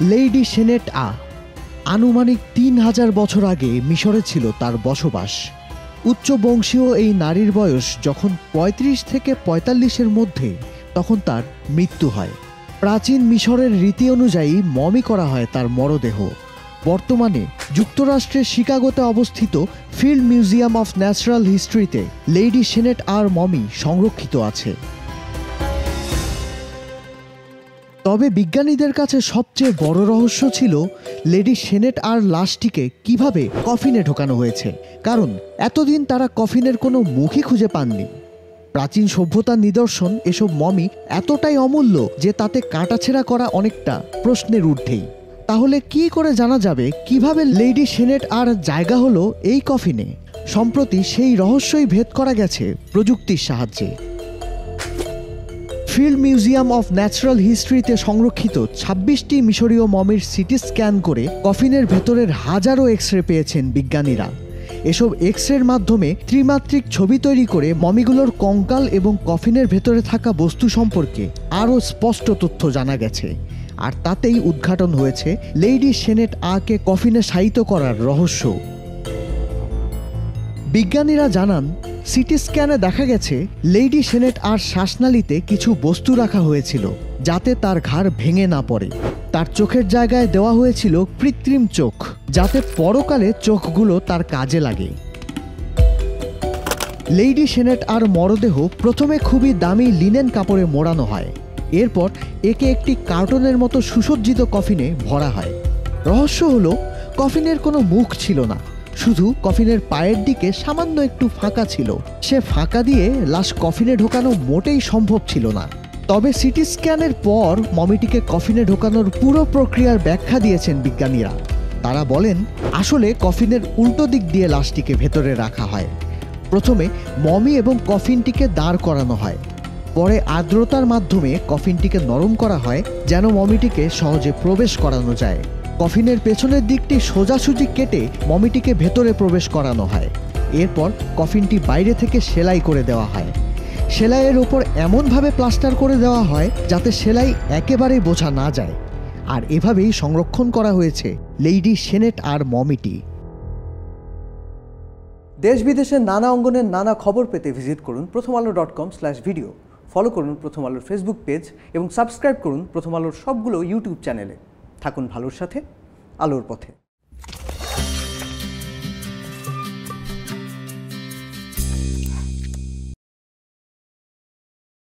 Lady senate আনুমানিক ৩,০০০ বছর আগে মিশরে ছিল তার বসবাস। উচ্চ বংশীয় এই নারীর বয়স যখন ৩৫ থেকে ৪৫-এর মধ্যে, তখন তার মৃত্যু হয়। প্রাচীন মিশরের রীতি অনুযায়ী মমি করা হয় তার মরদেহ। বর্তমানে যুক্তরাষ্ট্রের শিকাগোতে অবস্থিত ফিল্ড মিউজিয়াম অফ ন্যাচারাল হিস্ট্রিতে লেডি সেনেট মমি সংরক্ষিত আছে। তবে বিজ্ঞানীদের কাছে সবচেয়ে বড় রহস্য ছিল লেডি সেনেট লাশটিকে কিভাবে কফিনে ঢোকানো হয়েছে, কারণ এতদিন তারা কফিনের কোনো মুখই খুঁজে পাননি। প্রাচীন সভ্যতার নিদর্শন এসব মমি এতটাই অমূল্য যে তাতে কাটাছেঁড়া করা অনেকটা প্রশ্নের ঊর্ধ্বেই। তাহলে কি করে জানা যাবে কিভাবে লেডি সেনেট জায়গা হলো এই কফিনে? সম্প্রতি সেই রহস্যই ভেদ করা গেছে প্রযুক্তির সাহায্যে। ফিল্ড মিউজিয়াম অফ ন্যাচারাল হিস্ট্রিতে সংরক্ষিত ২৬টি মিশরীয় মমির সিটি স্ক্যান করে কফিনের ভেতরের হাজারো এক্স-রে পেয়েছেন বিজ্ঞানীরা। এসব এক্স-রের মাধ্যমে ত্রিমাত্রিক ছবি তৈরি করে মমিগুলোর কঙ্কাল এবং কফিনের ভেতরে থাকা বস্তু সম্পর্কে আরও স্পষ্ট তথ্য জানা গেছে। আর তাতেই উদ্ঘাটন হয়েছে লেডি সেনেট কে কফিনে শায়িত করার রহস্য। বিজ্ঞানীরা জানান, সিটি স্ক্যানে দেখা গেছে লেডি সেনেট শ্বাসনালীতে কিছু বস্তু রাখা হয়েছিল যাতে তার ঘাড় ভেঙে না পড়ে। তার চোখের জায়গায় দেওয়া হয়েছিল কৃত্রিম চোখ, যাতে পরকালে চোখগুলো তার কাজে লাগে। লেডি সেনেট মরদেহ প্রথমে খুবই দামি লিনেন কাপড়ে মোড়ানো হয়। এরপর একে একটি কার্টনের মতো সুসজ্জিত কফিনে ভরা হয়। রহস্য হলো, কফিনের কোনো মুখ ছিল না, শুধু কফিনের পায়ের দিকে সামান্য একটু ফাঁকা ছিল। সে ফাঁকা দিয়ে লাশ কফিনে ঢোকানো মোটেই সম্ভব ছিল না। তবে সিটি স্ক্যানের পর মমিটিকে কফিনে ঢোকানোর পুরো প্রক্রিয়ার ব্যাখ্যা দিয়েছেন বিজ্ঞানীরা। তারা বলেন, আসলে কফিনের উল্টো দিক দিয়ে লাশটিকে ভেতরে রাখা হয়। প্রথমে মমি এবং কফিনটিকে দাঁড় করানো হয়, পরে আর্দ্রতার মাধ্যমে কফিনটিকে নরম করা হয় যেন মমিটিকে সহজে প্রবেশ করানো যায়। কফিনের পেছনের দিকটি সোজাসুজি কেটে মমিটিকে ভেতরে প্রবেশ করানো হয়। এরপর কফিনটি বাইরে থেকে সেলাই করে দেওয়া হয়। সেলাইয়ের ওপর এমনভাবে প্লাস্টার করে দেওয়া হয় যাতে সেলাই একেবারেই বোঝা না যায়। আর এভাবেই সংরক্ষণ করা হয়েছে লেডি সেনেট মমিটি। দেশ বিদেশের নানা অঙ্গনের নানা খবর পেতে ভিজিট করুন prothomalo.com/video। ফলো করুন প্রথম আলোর ফেসবুক পেজ এবং সাবস্ক্রাইব করুন প্রথম আলোর সবগুলো ইউটিউব চ্যানেলে। থাকুন ভালোর সাথে, আলোর পথে।